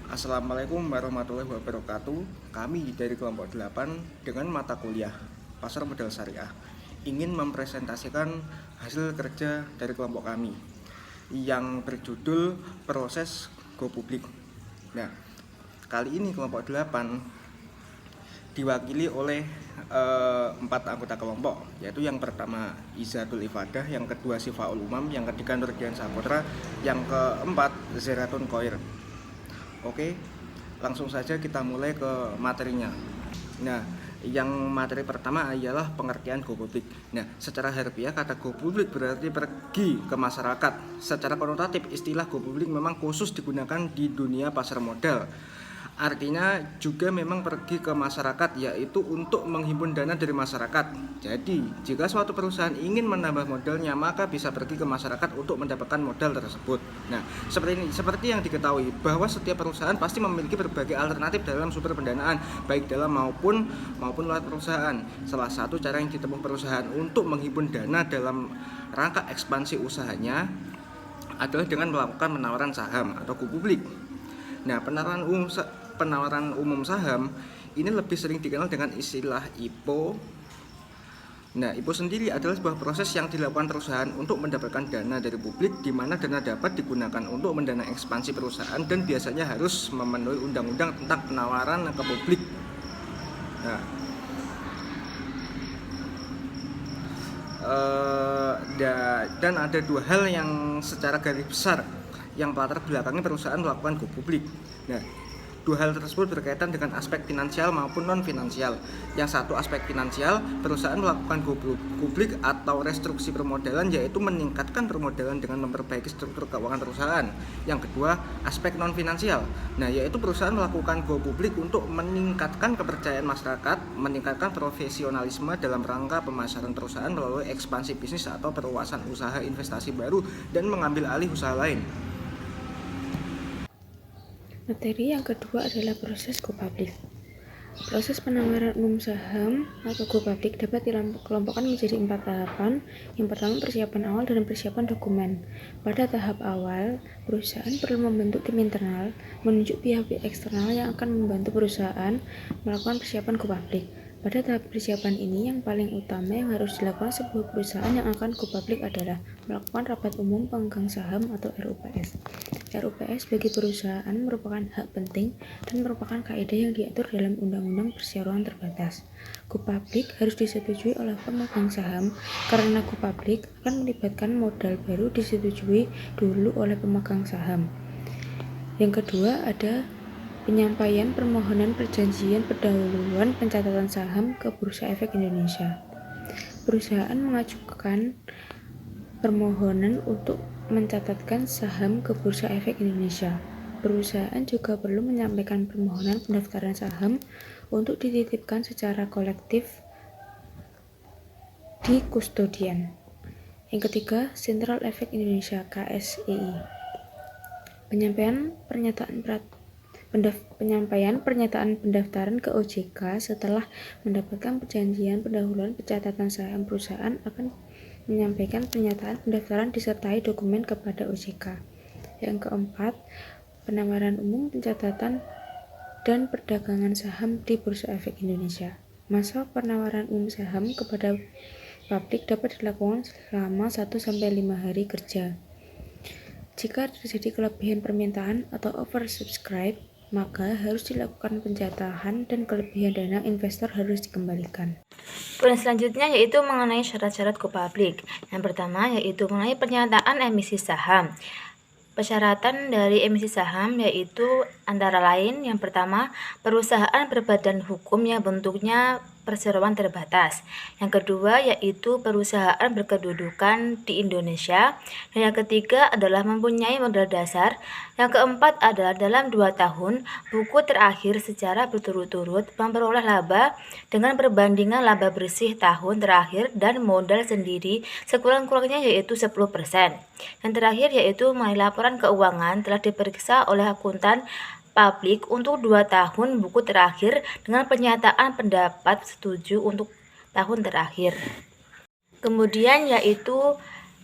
Assalamualaikum warahmatullahi wabarakatuh. Kami dari kelompok 8 dengan mata kuliah Pasar Modal Syariah ingin mempresentasikan hasil kerja dari kelompok kami yang berjudul Proses Go Public. Nah, kali ini kelompok 8 diwakili oleh 4 anggota kelompok, yaitu yang pertama Izatul Ifadah, yang kedua Sifaul Umam, yang ketiga Nurdian Saputra, yang keempat Zeratun Koir. Oke, langsung saja kita mulai ke materinya. Nah, yang materi pertama ialah pengertian go public. Nah, secara harfiah kata go public berarti pergi ke masyarakat. Secara konotatif istilah go public memang khusus digunakan di dunia pasar modal. Artinya juga memang pergi ke masyarakat, yaitu untuk menghimpun dana dari masyarakat. Jadi, jika suatu perusahaan ingin menambah modalnya, maka bisa pergi ke masyarakat untuk mendapatkan modal tersebut. Nah, seperti yang diketahui bahwa setiap perusahaan pasti memiliki berbagai alternatif dalam sumber pendanaan, baik dalam maupun luar perusahaan. Salah satu cara yang ditempuh perusahaan untuk menghimpun dana dalam rangka ekspansi usahanya adalah dengan melakukan penawaran saham atau go publik. Nah, penawaran umum saham ini lebih sering dikenal dengan istilah IPO. Nah, IPO sendiri adalah sebuah proses yang dilakukan perusahaan untuk mendapatkan dana dari publik, di mana dana dapat digunakan untuk mendanai ekspansi perusahaan dan biasanya harus memenuhi undang-undang tentang penawaran ke publik. Nah, dan ada dua hal yang secara garis besar yang latar belakangnya perusahaan melakukan go publik. Nah, dua hal tersebut berkaitan dengan aspek finansial maupun non finansial. Yang satu aspek finansial, perusahaan melakukan go publik atau restruksi permodalan, yaitu meningkatkan permodalan dengan memperbaiki struktur keuangan perusahaan. Yang kedua aspek non finansial, nah yaitu perusahaan melakukan go publik untuk meningkatkan kepercayaan masyarakat, meningkatkan profesionalisme dalam rangka pemasaran perusahaan melalui ekspansi bisnis atau perluasan usaha investasi baru dan mengambil alih usaha lain. Materi yang kedua adalah proses go public. Proses penawaran umum saham atau go public dapat dikelompokkan menjadi 4 tahapan. Yang pertama, persiapan awal dan persiapan dokumen. Pada tahap awal, perusahaan perlu membentuk tim internal, menunjuk pihak-pihak eksternal yang akan membantu perusahaan melakukan persiapan go public. Pada tahap persiapan ini, yang paling utama yang harus dilakukan sebuah perusahaan yang akan go public adalah melakukan rapat umum pemegang saham atau RUPS. RUPS bagi perusahaan merupakan hak penting dan merupakan kaidah yang diatur dalam Undang-Undang Perseroan Terbatas. Go public harus disetujui oleh pemegang saham karena go public akan melibatkan modal baru disetujui dulu oleh pemegang saham. Yang kedua ada penyampaian permohonan perjanjian pendahuluan pencatatan saham ke Bursa Efek Indonesia. Perusahaan mengajukan permohonan untuk mencatatkan saham ke Bursa Efek Indonesia. Perusahaan juga perlu menyampaikan permohonan pendaftaran saham untuk dititipkan secara kolektif di kustodian. Yang ketiga, Central Efek Indonesia (KSEI). Penyampaian pernyataan pendaftaran ke OJK setelah mendapatkan perjanjian pendahuluan pencatatan saham. Perusahaan akan menyampaikan pernyataan pendaftaran disertai dokumen kepada OJK. Yang keempat, penawaran umum pencatatan dan perdagangan saham di Bursa Efek Indonesia. Masa penawaran umum saham kepada publik dapat dilakukan selama 1-5 hari kerja. Jika terjadi kelebihan permintaan atau oversubscribe, maka harus dilakukan penjatahan dan kelebihan dana investor harus dikembalikan. Poin selanjutnya yaitu mengenai syarat-syarat go public. Yang pertama yaitu mengenai pernyataan emisi saham. Persyaratan dari emisi saham yaitu antara lain yang pertama, perusahaan berbadan hukum yang bentuknya perseroan terbatas. Yang kedua yaitu perusahaan berkedudukan di Indonesia. Dan yang ketiga adalah mempunyai modal dasar. Yang keempat adalah dalam 2 tahun buku terakhir secara berturut-turut memperoleh laba dengan perbandingan laba bersih tahun terakhir dan modal sendiri sekurang-kurangnya yaitu 10%. Dan terakhir yaitu mengenai laporan keuangan telah diperiksa oleh akuntan publik untuk 2 tahun buku terakhir dengan pernyataan pendapat setuju untuk tahun terakhir. Kemudian yaitu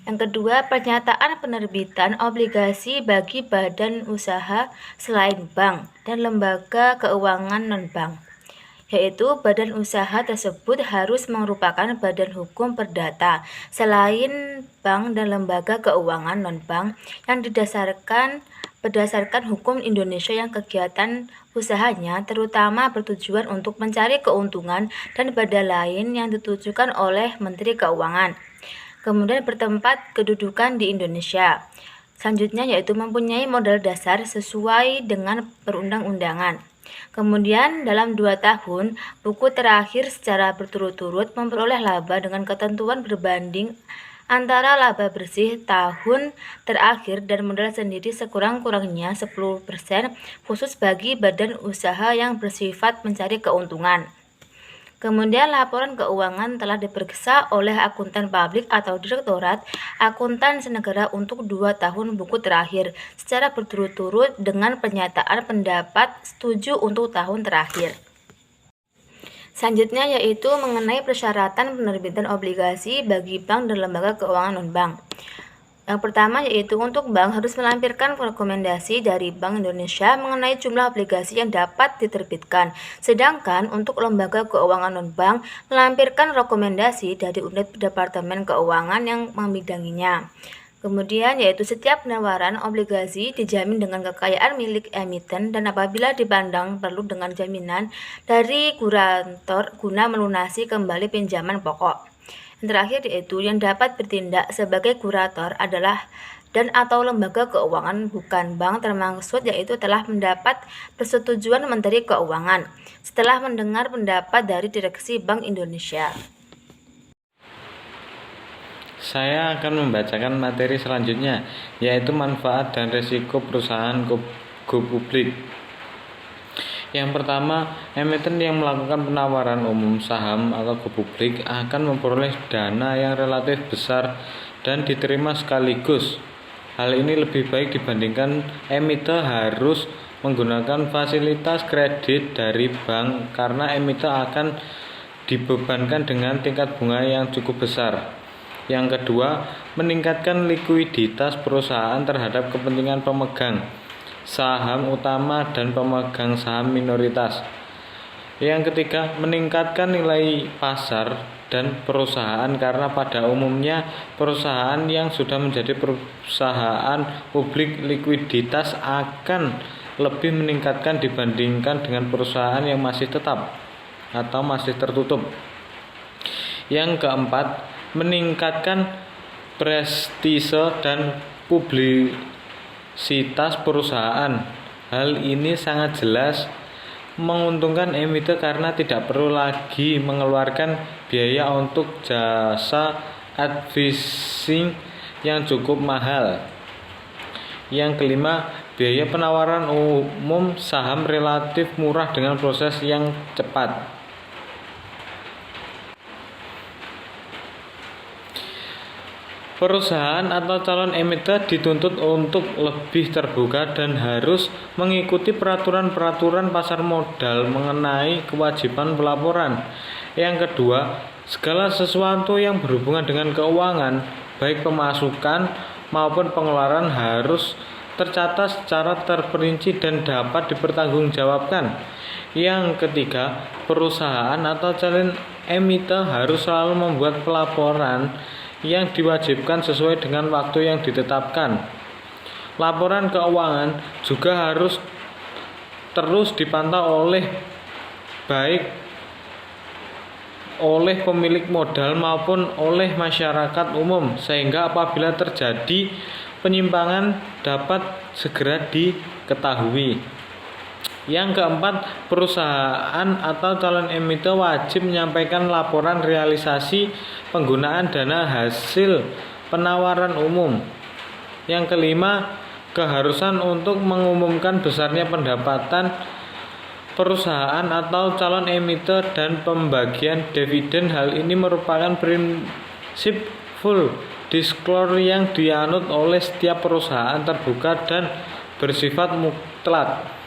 Yang kedua, pernyataan penerbitan obligasi bagi badan usaha selain bank dan lembaga keuangan non-bank, yaitu badan usaha tersebut harus merupakan badan hukum perdata selain bank dan lembaga keuangan non-bank yang berdasarkan hukum Indonesia yang kegiatan usahanya terutama bertujuan untuk mencari keuntungan dan badan lain yang ditujukan oleh Menteri Keuangan. Kemudian bertempat kedudukan di Indonesia. Selanjutnya yaitu mempunyai modal dasar sesuai dengan perundang-undangan. Kemudian dalam 2 tahun, buku terakhir secara berturut-turut memperoleh laba dengan ketentuan berbanding antara laba bersih tahun terakhir dan modal sendiri sekurang-kurangnya 10% khusus bagi badan usaha yang bersifat mencari keuntungan. Kemudian laporan keuangan telah diperiksa oleh akuntan publik atau direktorat akuntan negara untuk 2 tahun buku terakhir secara berturut-turut dengan pernyataan pendapat setuju untuk tahun terakhir. Selanjutnya yaitu mengenai persyaratan penerbitan obligasi bagi bank dan lembaga keuangan non-bank. Yang pertama yaitu untuk bank harus melampirkan rekomendasi dari Bank Indonesia mengenai jumlah obligasi yang dapat diterbitkan. Sedangkan untuk lembaga keuangan non-bank melampirkan rekomendasi dari unit Departemen Keuangan yang membidanginya. Kemudian yaitu setiap penawaran obligasi dijamin dengan kekayaan milik emiten dan apabila dipandang perlu dengan jaminan dari gurator guna melunasi kembali pinjaman pokok. Yang terakhir yaitu yang dapat bertindak sebagai kurator adalah dan atau lembaga keuangan bukan bank termaksud yaitu telah mendapat persetujuan Menteri Keuangan setelah mendengar pendapat dari Direksi Bank Indonesia. Saya akan membacakan materi selanjutnya, yaitu manfaat dan risiko perusahaan go publik. Yang pertama, emiten yang melakukan penawaran umum saham atau go publik akan memperoleh dana yang relatif besar dan diterima sekaligus. Hal ini lebih baik dibandingkan emiten harus menggunakan fasilitas kredit dari bank karena emiten akan dibebankan dengan tingkat bunga yang cukup besar. Yang kedua, meningkatkan likuiditas perusahaan terhadap kepentingan pemegang saham utama dan pemegang saham minoritas. Yang ketiga, meningkatkan nilai pasar dan perusahaan karena pada umumnya perusahaan yang sudah menjadi perusahaan publik likuiditas akan lebih meningkatkan dibandingkan dengan perusahaan yang masih tetap atau masih tertutup. Yang keempat, meningkatkan prestise dan publisitas perusahaan. Hal ini sangat jelas menguntungkan emiten karena tidak perlu lagi mengeluarkan biaya untuk jasa advising yang cukup mahal. Yang kelima, biaya penawaran umum saham relatif murah dengan proses yang cepat. Perusahaan atau calon emiten dituntut untuk lebih terbuka dan harus mengikuti peraturan-peraturan pasar modal mengenai kewajiban pelaporan. Yang kedua, segala sesuatu yang berhubungan dengan keuangan, baik pemasukan maupun pengeluaran harus tercatat secara terperinci dan dapat dipertanggungjawabkan. Yang ketiga, perusahaan atau calon emiten harus selalu membuat pelaporan yang diwajibkan sesuai dengan waktu yang ditetapkan. Laporan keuangan juga harus terus dipantau baik oleh pemilik modal maupun oleh masyarakat umum sehingga apabila terjadi penyimpangan dapat segera diketahui. Yang keempat, perusahaan atau calon emiten wajib menyampaikan laporan realisasi penggunaan dana hasil penawaran umum. Yang kelima, keharusan untuk mengumumkan besarnya pendapatan perusahaan atau calon emiten dan pembagian dividen. Hal ini merupakan prinsip full disclosure yang dianut oleh setiap perusahaan terbuka dan bersifat mutlak.